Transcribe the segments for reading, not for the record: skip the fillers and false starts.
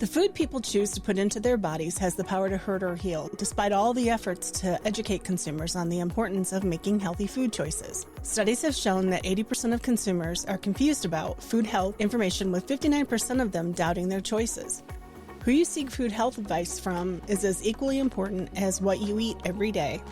The food people choose to put into their bodies has the power to hurt or heal, despite all the efforts to educate consumers on the importance of making healthy food choices. Studies have shown that 80% of consumers are confused about food health information, with 59% of them doubting their choices. Who you seek food health advice from is as equally important as what you eat every day.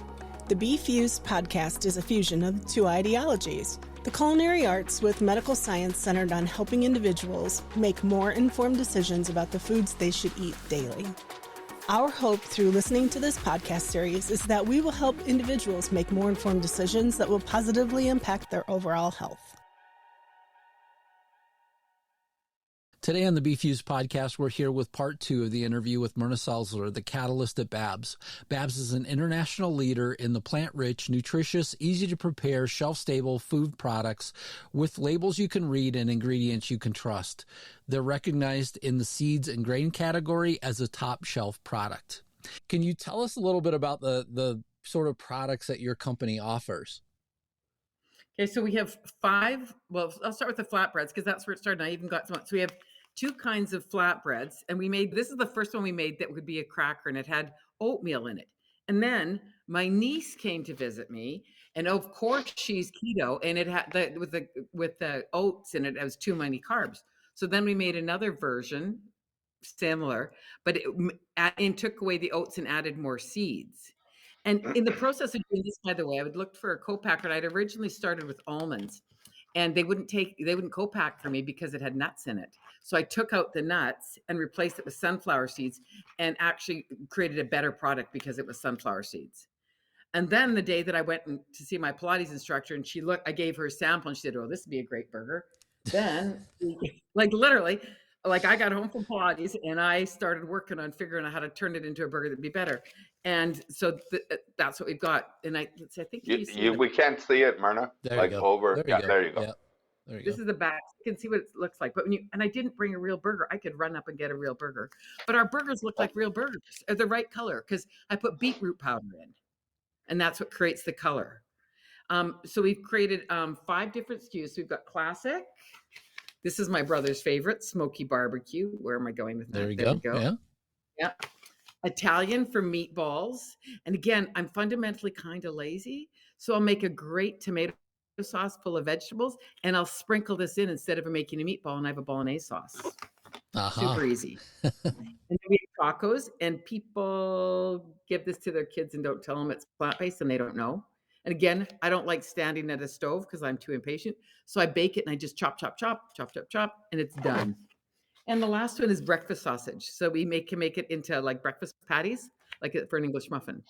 The BeFUSED podcast is a fusion of two ideologies: the culinary arts with medical science centered on helping individuals make more informed decisions about the foods they should eat daily. Our hope through listening to this podcast series is that we will help individuals make more informed decisions that will positively impact their overall health. Today on the BeFUSED podcast, we're here with part 2 of the interview with Myrna Selzler, the catalyst at BABz. BABz is an international leader in the plant-rich, nutritious, easy-to-prepare, shelf-stable food products with labels you can read and ingredients you can trust. They're recognized in the seeds and grain category as a top-shelf product. Can you tell us a little bit about the sort of products that your company offers? Okay, so we have 5. Well, I'll start with the flatbreads because that's where it started. I even got some. So we have 2 kinds of flatbreads, and this is the first one we made that would be a cracker, and it had oatmeal in it. And then my niece came to visit me, and of course she's keto, and it had with the oats in it. It was too many carbs. So then we made another version similar, but it took away the oats and added more seeds. And in the process of doing this, by the way, I would look for a co-packer, and I'd originally started with almonds, and they wouldn't co-pack for me because it had nuts in it. So I took out the nuts and replaced it with sunflower seeds, and actually created a better product because it was sunflower seeds. And then the day that I went to see my Pilates instructor, and I gave her a sample, and she said, "Oh, this would be a great burger." Then, literally, I got home from Pilates and I started working on figuring out how to turn it into a burger that'd be better. And so that's what we've got. And I think we can't see it, Myrna. There you go. There you go. Yeah. There you This go. is the back. You can see what it looks like. But I didn't bring a real burger. I could run up and get a real burger. But our burgers look like real burgers. They're the right color because I put beetroot powder in. And that's what creates the color. So we've created 5 different SKUs. We've got classic. This is my brother's favorite, smoky barbecue. Where am I going with that? There we go. Yeah. Italian for meatballs. And again, I'm fundamentally kind of lazy. So I'll make a great tomato sauce full of vegetables, and I'll sprinkle this in instead of making a meatball, and I have a bolognese sauce. Super easy. And then we have tacos, and people give this to their kids and don't tell them it's plant-based, and they don't know. And again, I don't like standing at a stove because I'm too impatient. So I bake it and I just chop, and it's done. And the last one is breakfast sausage. So we can make it into like breakfast patties, like for an English muffin.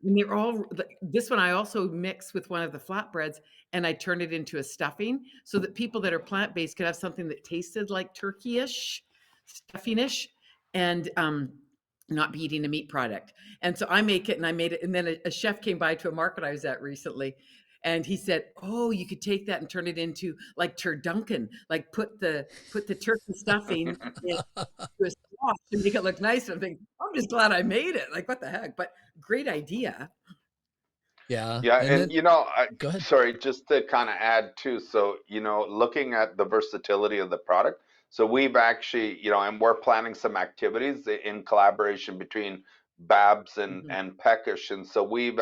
And they're all, this one I also mix with one of the flatbreads, and I turn it into a stuffing so that people that are plant-based could have something that tasted like turkey-ish, stuffing-ish, and not be eating a meat product. And so I make it, and I made it. And then a chef came by to a market I was at recently, and he said, "Oh, you could take that and turn it into like turducken, like put the turkey stuffing into a sauce to make it look nice." And I'm thinking, I'm just glad I made it. Like, what the heck? But great idea. Yeah. And go ahead. Sorry, just to kind of add too. So, looking at the versatility of the product. So we've actually, and we're planning some activities in collaboration between BABz and Peckish. And so we've,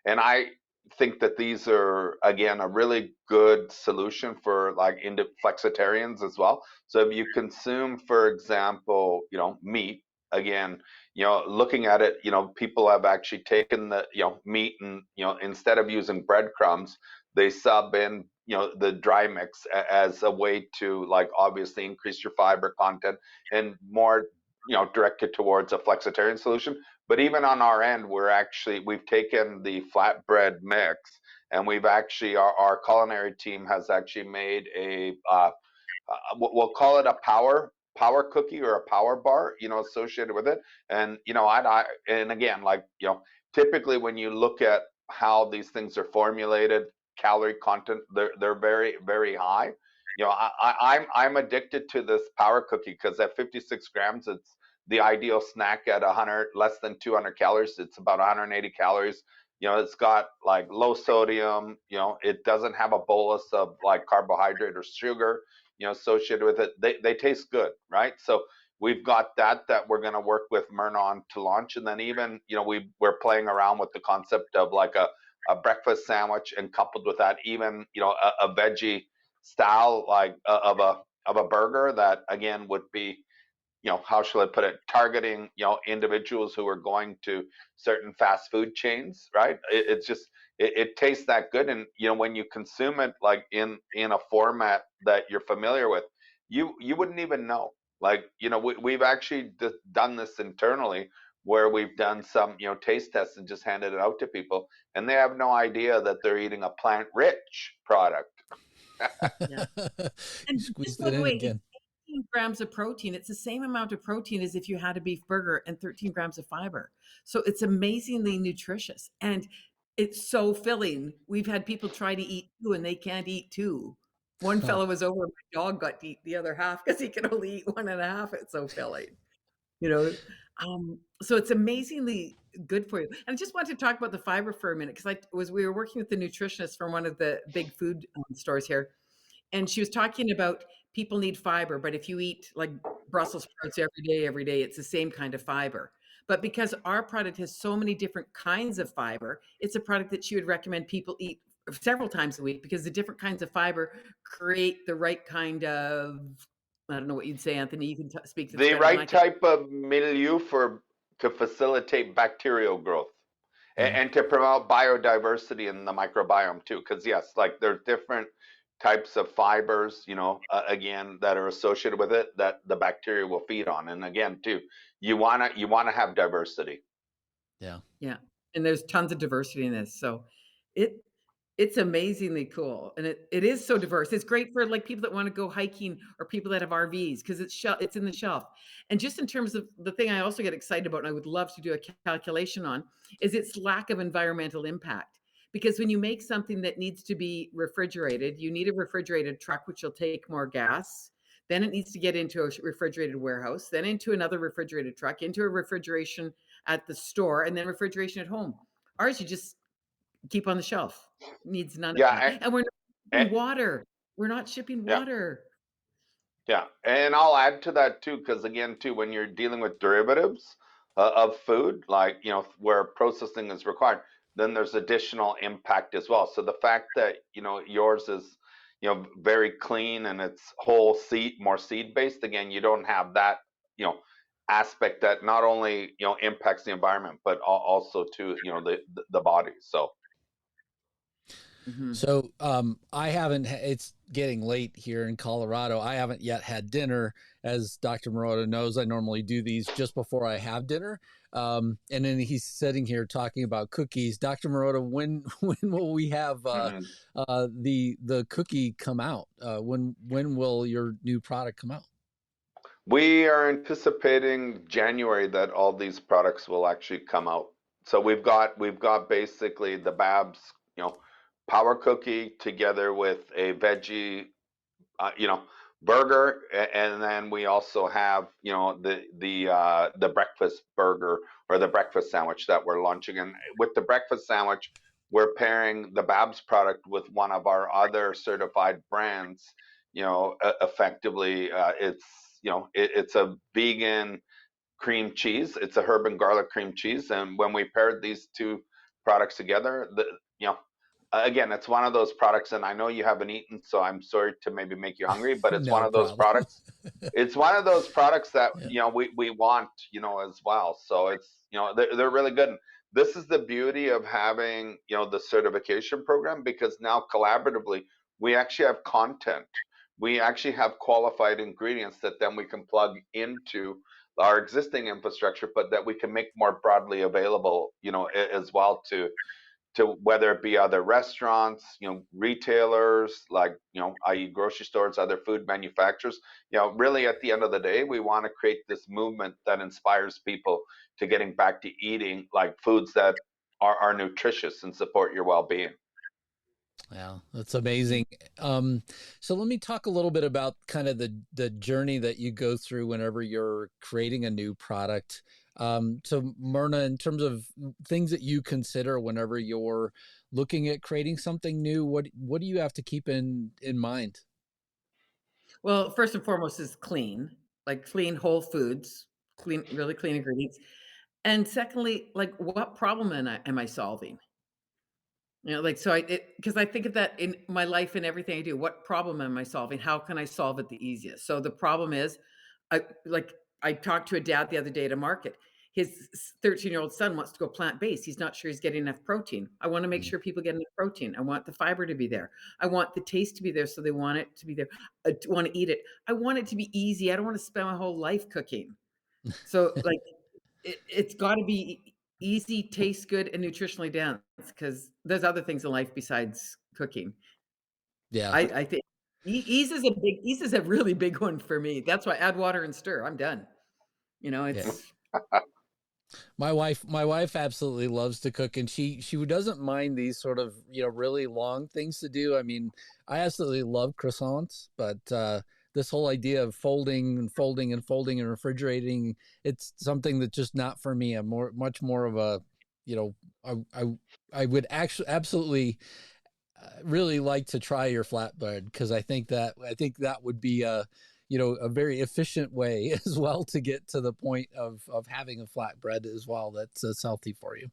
and I think that these are, again, a really good solution for like flexitarians as well. So if you consume, for example, meat, again, looking at it, people have actually taken the, meat and, instead of using breadcrumbs, they sub in, the dry mix as a way to like obviously increase your fiber content and more, directed towards a flexitarian solution. But even on our end, we've taken the flatbread mix, and we've actually, our culinary team has actually made we'll call it a power cookie or a power bar, associated with it. And, and again, typically when you look at how these things are formulated, calorie content, they're very, very high. I'm addicted to this power cookie because at 56 grams, it's the ideal snack at less than 200 calories. It's about 180 calories. It's got like low sodium, it doesn't have a bolus of like carbohydrate or sugar, associated with it. They taste good, right? So we've got that we're going to work with Myrna on to launch. And then even, we're playing around with the concept of like a breakfast sandwich, and coupled with that, even, a veggie style, like of a burger that again would be, how shall I put it, targeting, individuals who are going to certain fast food chains, right? It's just, it tastes that good. And, when you consume it, like in a format that you're familiar with, you wouldn't even know. Like, we've actually done this internally, where we've done some, taste tests and just handed it out to people, and they have no idea that they're eating a plant-rich product. Yeah. You And just squeezed by it the in way, it's again. 18 grams of protein. It's the same amount of protein as if you had a beef burger, and 13 grams of fiber. So it's amazingly nutritious, and it's so filling. We've had people try to eat two and they can't eat two. One Huh. fellow was over, my dog got to eat the other half because he can only eat one and a half. It's so filling, you know. So it's amazingly good for you. And I just want to talk about the fiber for a minute, because we were working with the nutritionist from one of the big food stores here, and she was talking about people need fiber, but if you eat like Brussels sprouts every day, it's the same kind of fiber. But because our product has so many different kinds of fiber, it's a product that she would recommend people eat several times a week, because the different kinds of fiber create the right kind of, I don't know what you'd say, Anthony. You can speak to this The better than I right can. type of milieu to facilitate bacterial growth, Yeah. and to promote biodiversity in the microbiome too. Because yes, like there's different types of fibers, again, that are associated with it, that the bacteria will feed on. And again, too, you wanna have diversity. Yeah. Yeah, and there's tons of diversity in this, so it it's amazingly cool, and it is so diverse. It's great for, like, people that wanna go hiking or people that have RVs, because it's in the shelf. And just in terms of the thing I also get excited about, and I would love to do a calculation on, is its lack of environmental impact. Because when you make something that needs to be refrigerated, you need a refrigerated truck, which will take more gas. Then it needs to get into a refrigerated warehouse, then into another refrigerated truck, into a refrigeration at the store, and then refrigeration at home. Ours, you just keep on the shelf. Needs none of Yeah, that. And we're not and, shipping water. We're not shipping yeah. water. Yeah, and I'll add to that too, because again, too, when you're dealing with derivatives of food, like, where processing is required, then there's additional impact as well. So the fact that, yours is, very clean, and it's whole seed, more seed based, again, you don't have that, aspect that not only, impacts the environment, but also to, the body. So Mhm. So I haven't. It's getting late here in Colorado. I haven't yet had dinner. As Dr. Marotta knows, I normally do these just before I have dinner. And then he's sitting here talking about cookies. Dr. Marotta, when when will we have mhm. the cookie come out? When will your new product come out? We are anticipating January that all these products will actually come out. So we've got basically the BABz, power cookie, together with a veggie, uh, you know, burger, and then we also have, the breakfast burger, or the breakfast sandwich that we're launching. And with the breakfast sandwich, we're pairing the BABz product with one of our other certified brands. Effectively, it's a vegan cream cheese. It's a herb and garlic cream cheese, and when we paired these two products together, you know, again, it's one of those products, and I know you haven't eaten, so I'm sorry to maybe make you hungry, but it's one No of those problem. products. It's one of those products that, Yeah. we want, as well. So it's, they're really good. And this is the beauty of having, the certification program, because now collaboratively we actually have content. We actually have qualified ingredients that then we can plug into our existing infrastructure, but that we can make more broadly available, as well, to whether it be other restaurants, retailers, like, i.e. grocery stores, other food manufacturers. Really at the end of the day, we want to create this movement that inspires people to getting back to eating like foods that are nutritious and support your well-being. Yeah, that's amazing. Um, so let me talk a little bit about kind of the journey that you go through whenever you're creating a new product. So Myrna, in terms of things that you consider whenever you're looking at creating something new, what do you have to keep in mind? Well, first and foremost is clean. like clean whole foods, clean, really clean ingredients. And secondly, like what problem am I solving? Like, so because I think of that in my life and everything I do. What problem am I solving? How can I solve it the easiest? So the problem is, like, I talked to a dad the other day at a market. His 13-year-old son wants to go plant-based. He's not sure he's getting enough protein. I want to make Mm. sure people get enough protein. I want the fiber to be there. I want the taste to be there, so they want it to be there. I want to eat it. I want it to be easy. I don't want to spend my whole life cooking. So, like, it's got to be easy, tastes good, and nutritionally dense because there's other things in life besides cooking. Yeah. I think ease is a really big one for me. That's why add water and stir. I'm done. Yeah. It's My wife absolutely loves to cook, and she doesn't mind these sort of, really long things to do. I mean, I absolutely love croissants, but this whole idea of folding and folding and folding and refrigerating, it's something that's just not for me. I'm much more of a, I would actually absolutely really like to try your flatbread, because I think that would be a very efficient way as well to get to the point of having a flatbread as well that's healthy for you.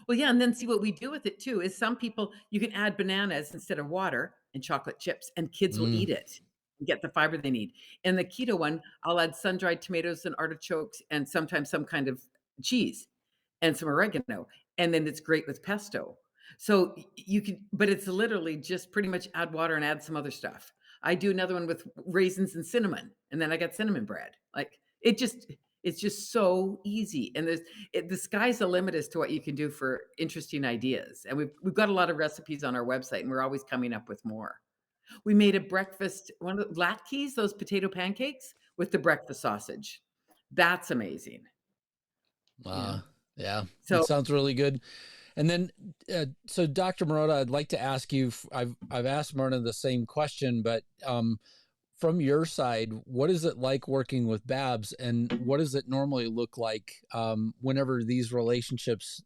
well, yeah, and then see what we do with it too is some people you can add bananas instead of water and chocolate chips, and kids will Mm. eat it and get the fiber they need. And the keto one, I'll add sun-dried tomatoes and artichokes and sometimes some kind of cheese and some oregano, and then it's great with pesto. So you can, but it's literally just pretty much add water and add some other stuff. I do another one with raisins and cinnamon, and then I got cinnamon bread. Like it's just so easy, and the sky's the limit as to what you can do for interesting ideas. And we've got a lot of recipes on our website, and we're always coming up with more. We made a breakfast one of the latkes, those potato pancakes with the breakfast sausage. That's amazing. You Uh, know, yeah, it so sounds really good. And then, so Dr. Marotta, I'd like to ask you, I've asked Myrna the same question, but from your side, what is it like working with BABz, and what does it normally look like whenever these relationships,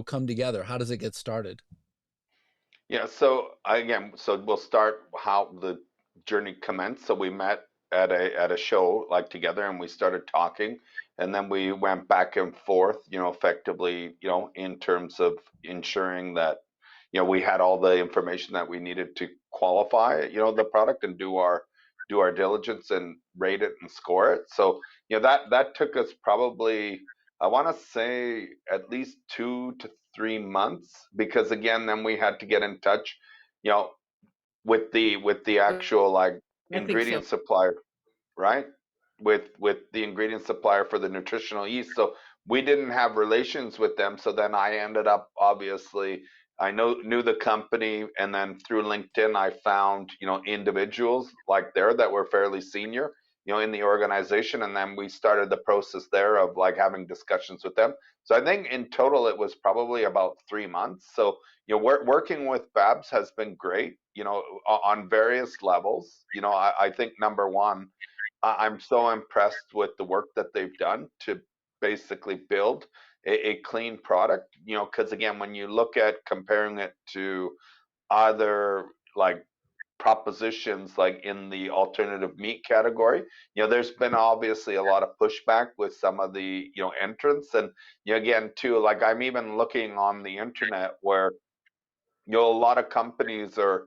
come together? How does it get started? Yeah, so again, so we'll start how the journey commenced. So we met at a show like together, and we started talking, and then we went back and forth, effectively, in terms of ensuring that, we had all the information that we needed to qualify, the product and do our diligence and rate it and score it. So, that took us probably, I want to say, at least 2 to 3 months, because again, then we had to get in touch, you know, with the actual like I think so. ingredient supplier, right? With the ingredient supplier for the nutritional yeast. So we didn't have relations with them. So then I ended up, obviously, I knew the company, and then through LinkedIn I found, individuals like there that were fairly senior, in the organization, and then we started the process there of like having discussions with them. So I think in total it was probably about 3 months. So, working with BABz has been great, on various levels. I think number one, I'm so impressed with the work that they've done to basically build a clean product, because again, when you look at comparing it to other like propositions like in the alternative meat category, there's been obviously a lot of pushback with some of the, entrants. And, again, too, like I'm even looking on the internet where, a lot of companies are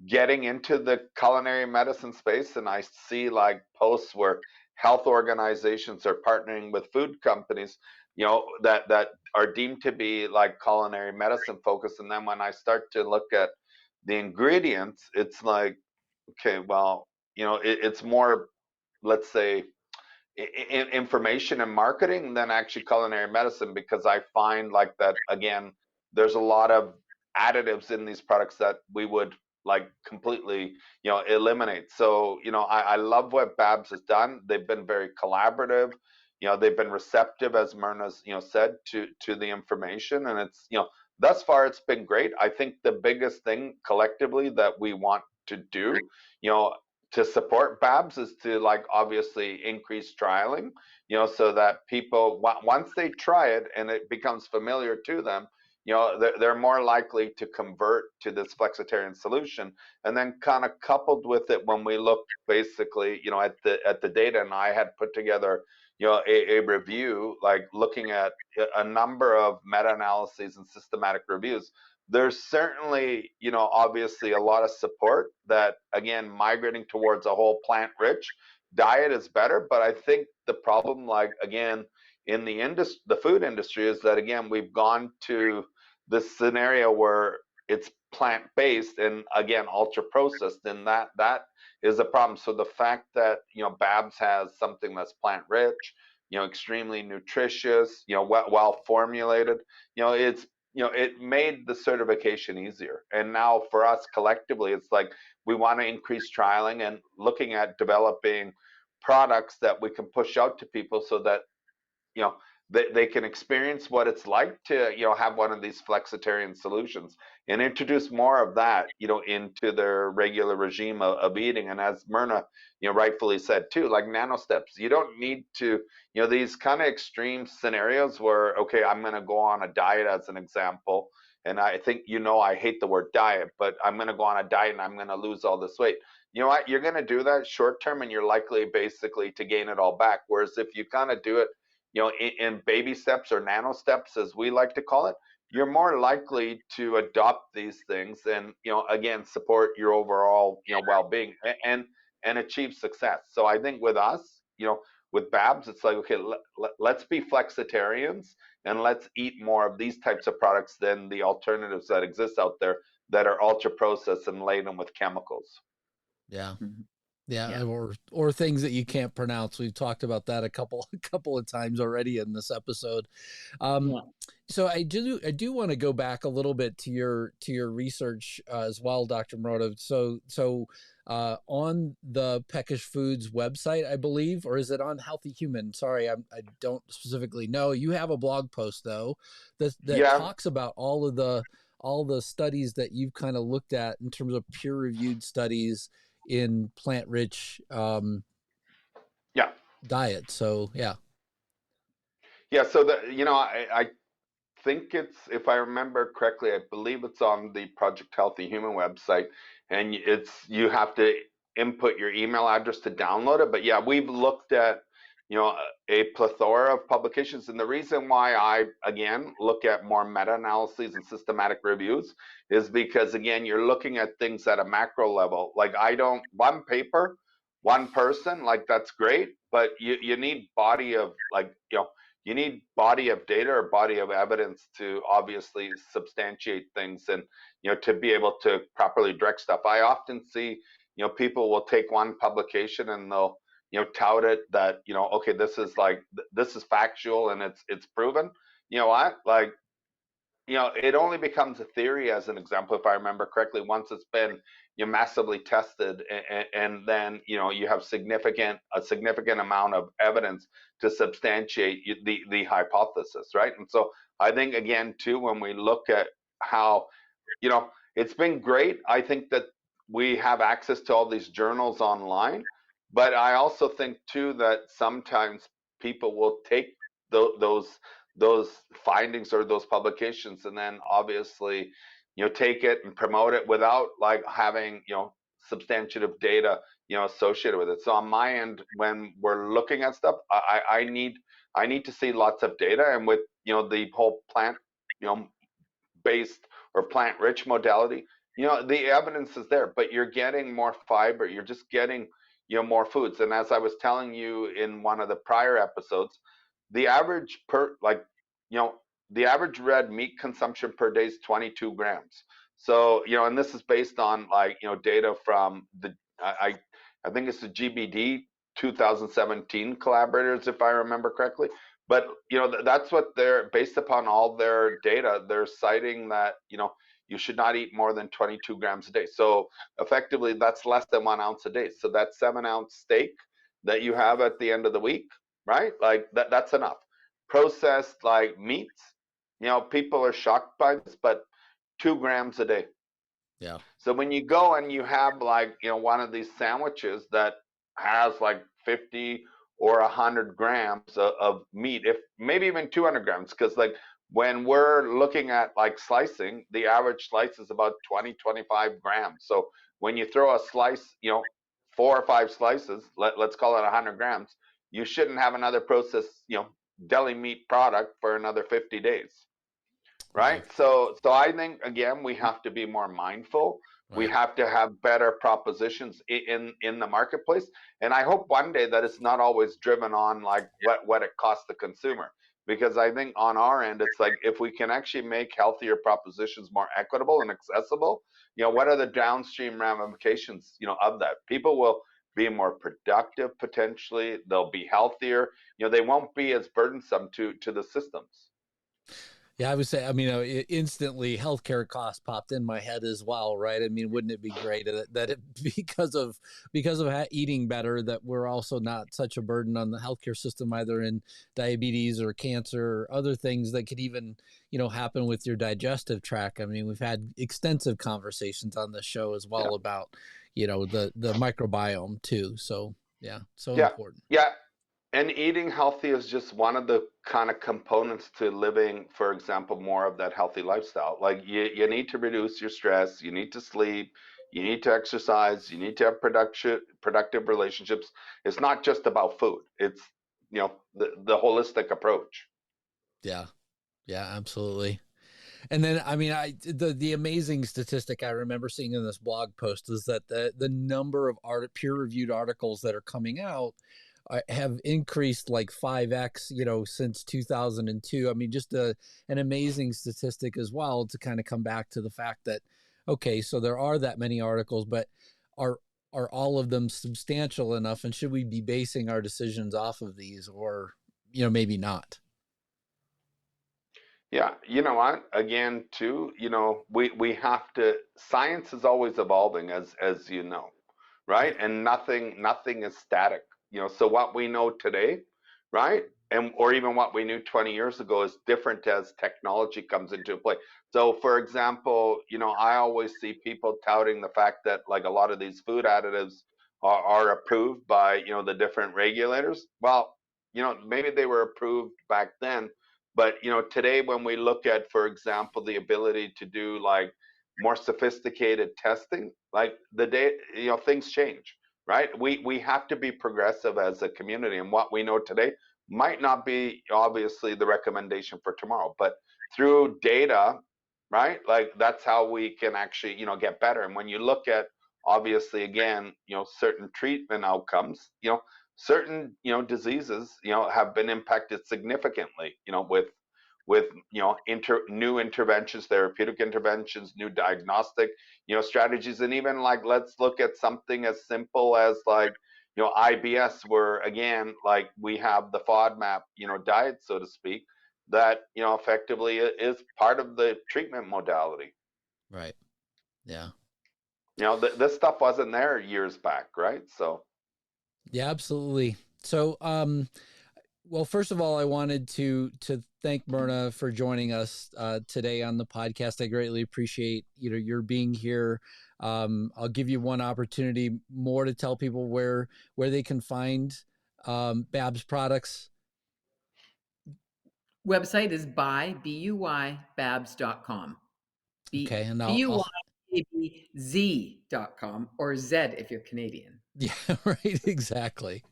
getting into the culinary medicine space, and I see like posts where health organizations are partnering with food companies, that are deemed to be like culinary medicine focused. And then when I start to look at the ingredients, it's like, okay, well, it's more, let's say, information and marketing than actually culinary medicine, because I find like that again, there's a lot of additives in these products that we would like completely, eliminate. So, I love what BABz has done. They've been very collaborative. They've been receptive, as Myrna's, said, to the information, and it's, thus far it's been great. I think the biggest thing collectively that we want to do, you know, to support BABz is to like obviously increase trialing, so that people once they try it and it becomes familiar to them, they're more likely to convert to this flexitarian solution. And then kind of coupled with it, when we look basically, at the data, and I had put together, a review, like looking at a number of meta-analyses and systematic reviews. There's certainly, obviously a lot of support that, again, migrating towards a whole plant-rich diet is better. But I think the problem, like, again, in the food industry, is that, again, we've gone to this scenario where it's plant-based and, again, ultra-processed, and that is a problem. So the fact that, BABz has something that's plant-rich, extremely nutritious, well formulated, it made the certification easier. And now for us collectively, it's like we want to increase trialing and looking at developing products that we can push out to people, so that they can experience what it's like to have one of these flexitarian solutions, and introduce more of that into their regular regime of eating. And as Myrna rightfully said too, like nano steps, you don't need to these kind of extreme scenarios where, okay, I'm going to go on a diet, as an example, and I think I hate the word diet, but I'm going to go on a diet and I'm going to lose all this weight. You know what, you're going to do that short term, and you're likely basically to gain it all back. Whereas if you kind of do it in baby steps, or nano steps, as we like to call it, you're more likely to adopt these things and, again, support your overall, well-being, and achieve success. So I think with us, with BABz, it's like, okay, let's be flexitarians, and let's eat more of these types of products than the alternatives that exist out there that are ultra processed and laden with chemicals. Yeah. Mhm. Yeah, or things that you can't pronounce. We've talked about that a couple of times already in this episode. So I do want to go back a little bit to your research as well, Dr. Marotta. So on the Peckish Foods website, I believe, or is it on Healthy Human? Sorry, I don't specifically know. You have a blog post though that talks about all the studies that you've kind of looked at in terms of peer-reviewed studies in plant-rich diet. So so I think it's, if I remember correctly, I believe it's on the Project Healthy Human website, and you have to input your email address to download it. But yeah, we've looked at a plethora of publications, and the reason why I again look at more meta-analyses and systematic reviews is because, again, you're looking at things at a macro level. Like, one paper, one person, like, that's great, but you need body of, like, you need body of data or body of evidence to obviously substantiate things, and to be able to properly direct stuff. I often see people will take one publication and they'll tout it that okay, this is factual and it's proven. You know what, like, it only becomes a theory, as an example, if I remember correctly, once it's been massively tested, and then you have a significant amount of evidence to substantiate the hypothesis, right? And so I think, again, too, when we look at how it's been great, I think that we have access to all these journals online, but I also think too that sometimes people will take those findings or those publications, and then obviously take it and promote it without like having substantive data associated with it. So on my end, when we're looking at stuff, I need to see lots of data, and with the whole plant based or plant rich modality, the evidence is there, but you're getting more fiber, you're just getting more foods. And as I was telling you in one of the prior episodes, the average the average red meat consumption per day is 22 grams. So and this is based on data from the I think it's the GBD 2017 collaborators, if I remember correctly. But that's what they're based upon, all their data. They're citing that you should not eat more than 22 grams a day. So effectively, that's less than 1 ounce a day. So that 7-ounce steak that you have at the end of the week, right? Like that's enough. Processed like meats, people are shocked by this, but 2 grams a day. Yeah. So when you go and you have one of these sandwiches that has like 50 or 100 grams of meat, if maybe even 200 grams, because like when we're looking at like slicing, the average slice is about 20, 25 grams. So when you throw a slice, 4 or 5 slices, let's call it 100 grams, you shouldn't have another processed, deli meat product for another 50 days. Right. Yeah. So I think, again, we have to be more mindful. We Right. have to have better propositions in the marketplace. And I hope one day that it's not always driven on like what it costs the consumer. Because I think on our end, it's like if we can actually make healthier propositions more equitable and accessible, what are the downstream ramifications, of that? People will be more productive potentially. They'll be healthier. They won't be as burdensome to the systems. Yeah, I would say, I mean, instantly healthcare costs popped in my head as well, right? I mean, wouldn't it be great that it, because of eating better, that we're also not such a burden on the healthcare system, either in diabetes or cancer or other things that could even, happen with your digestive tract. I mean, we've had extensive conversations on this show as well about, the microbiome too. So yeah, so Yeah. important. Yeah. And eating healthy is just one of the kind of components to living, for example, more of that healthy lifestyle. Like you need to reduce your stress, you need to sleep, you need to exercise, you need to have productive relationships. It's not just about food. It's, the holistic approach. Yeah. Yeah, absolutely. And then, I mean, the amazing statistic I remember seeing in this blog post is that the number of peer-reviewed articles that are coming out have increased like 5x, since 2002. I mean, just an amazing statistic as well, to kind of come back to the fact that, okay, so there are that many articles, but are all of them substantial enough? And should we be basing our decisions off of these, or, maybe not? Yeah, you know what? Again, too, we have to. Science is always evolving, as you know, right? Yep. And nothing is static. So what we know today, right, and or even what we knew 20 years ago is different as technology comes into play. So, for example, I always see people touting the fact that like a lot of these food additives are approved by the different regulators. Well, maybe they were approved back then, but today when we look at, for example, the ability to do like more sophisticated testing, like the day, things change, right? We have to be progressive as a community, and what we know today might not be obviously the recommendation for tomorrow, but through data, right? Like that's how we can actually, get better. And when you look at obviously again, certain treatment outcomes, certain diseases have been impacted significantly with new interventions, therapeutic interventions, new diagnostic strategies. And even like let's look at something as simple as like IBS, where again like we have the FODMAP diet, so to speak, that effectively is part of the treatment modality. Right. Yeah. This stuff wasn't there years back, right? So Yeah, absolutely. So, well, first of all, I wanted to thank Myrna for joining us today on the podcast. I greatly appreciate your being here. I'll give you one opportunity more to tell people where they can find BABz products. Website is BuyBABz.com. Okay, and BUYBZ.com, or Z if you're Canadian. Yeah, right, exactly.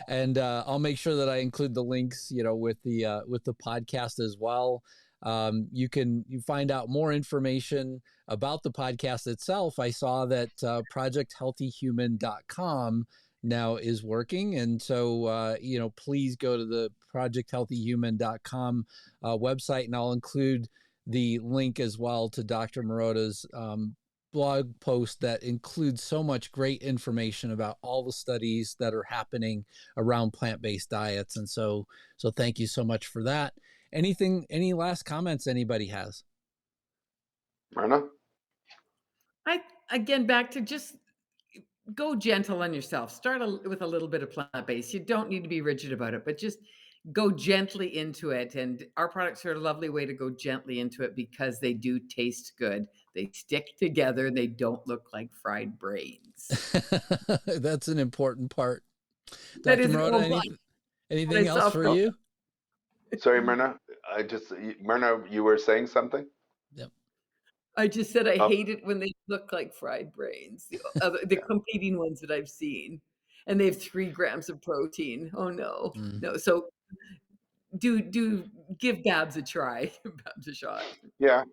And I'll make sure that I include the links, with the podcast as well. You find out more information about the podcast itself. I saw that projecthealthyhuman.com now is working. And so, please go to the projecthealthyhuman.com website, and I'll include the link as well to Dr. Marotta's blog post that includes so much great information about all the studies that are happening around plant-based diets. And so thank you so much for that. Any last comments anybody has? Myrna? Again, back to just go gentle on yourself. Start with a little bit of plant-based. You don't need to be rigid about it, but just go gently into it. And our products are a lovely way to go gently into it because they do taste good. They stick together. They don't look like fried brains. That's an important part. That Dr. is Marotta, anything else for you? Sorry, Myrna. I just, Myrna, you were saying something? Yep. I just said I Oh, hate it when they look like fried brains, the competing ones that I've seen, and they have 3 grams of protein. Oh, no. Mm. No, so do give BABz a try, BABz a shot. yeah.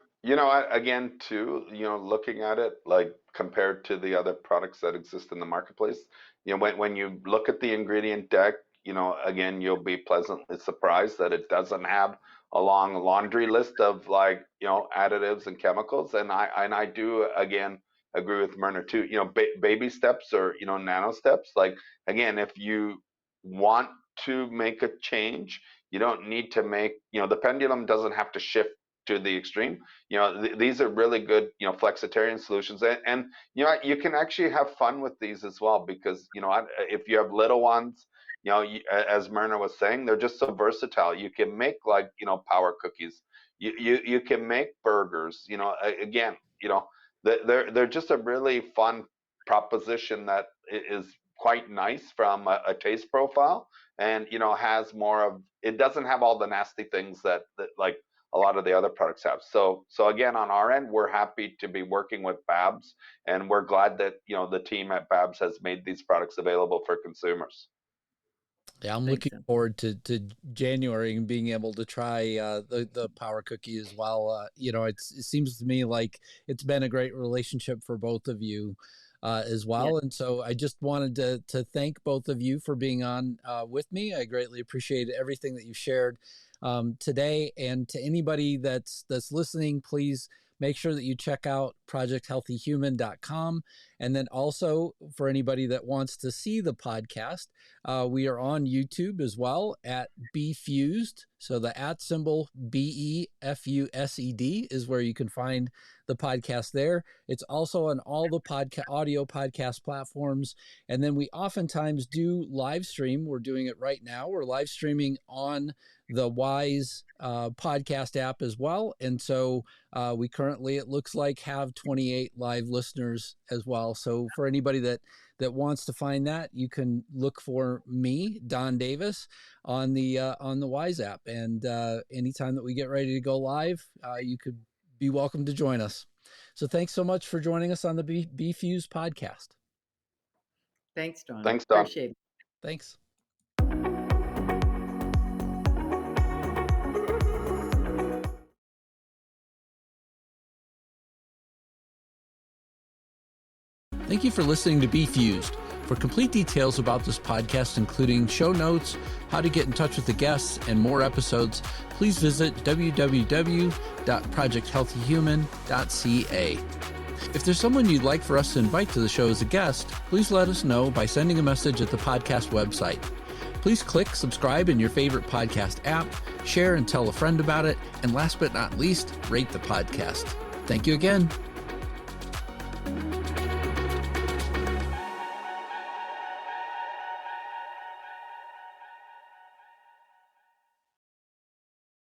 Again, too, looking at it like compared to the other products that exist in the marketplace, when you look at the ingredient deck, again, you'll be pleasantly surprised that it doesn't have a long laundry list of like, additives and chemicals. And I do, again, agree with Myrna too, baby steps or, nano steps. Like, again, if you want to make a change, you don't need to make, the pendulum doesn't have to shift to the extreme. These are really good, flexitarian solutions, and you can actually have fun with these as well because if you have little ones, as Myrna was saying, they're just so versatile. You can make like power cookies. You can make burgers. Again, they're just a really fun proposition that is quite nice from a taste profile, and has more of, it doesn't have all the nasty things that like a lot of the other products have. So again, on our end, we're happy to be working with BABz, and we're glad that the team at BABz has made these products available for consumers. Yeah, I'm Thanks, looking Sam. forward to January and being able to try the power cookie as well. It seems to me like it's been a great relationship for both of you as Yeah, well. And so I just wanted to thank both of you for being on with me. I greatly appreciate everything that you shared today. And to anybody that's listening, please make sure that you check out projecthealthyhuman.com. And then also for anybody that wants to see the podcast, we are on YouTube as well at BeFUSED. So the @ symbol BeFUSED is where you can find the podcast there. It's also on all the audio podcast platforms. And then we oftentimes do live stream. We're doing it right now. We're live streaming on the Wise podcast app as well. And so we currently, it looks like, have 28 live listeners as well. So for anybody that wants to find that, you can look for me, Don Davis, on the Wise app. And anytime that we get ready to go live, you could be welcome to join us. So thanks so much for joining us on the BeFUSED podcast. thanks, Don. Thanks, Don. Appreciate it. Thanks. Thank you for listening to BeFUSED. For complete details about this podcast, including show notes, how to get in touch with the guests, and more episodes, please visit www.projecthealthyhuman.ca. If there's someone you'd like for us to invite to the show as a guest, please let us know by sending a message at the podcast website. Please click subscribe in your favorite podcast app, share and tell a friend about it, and last but not least, rate the podcast. Thank you again.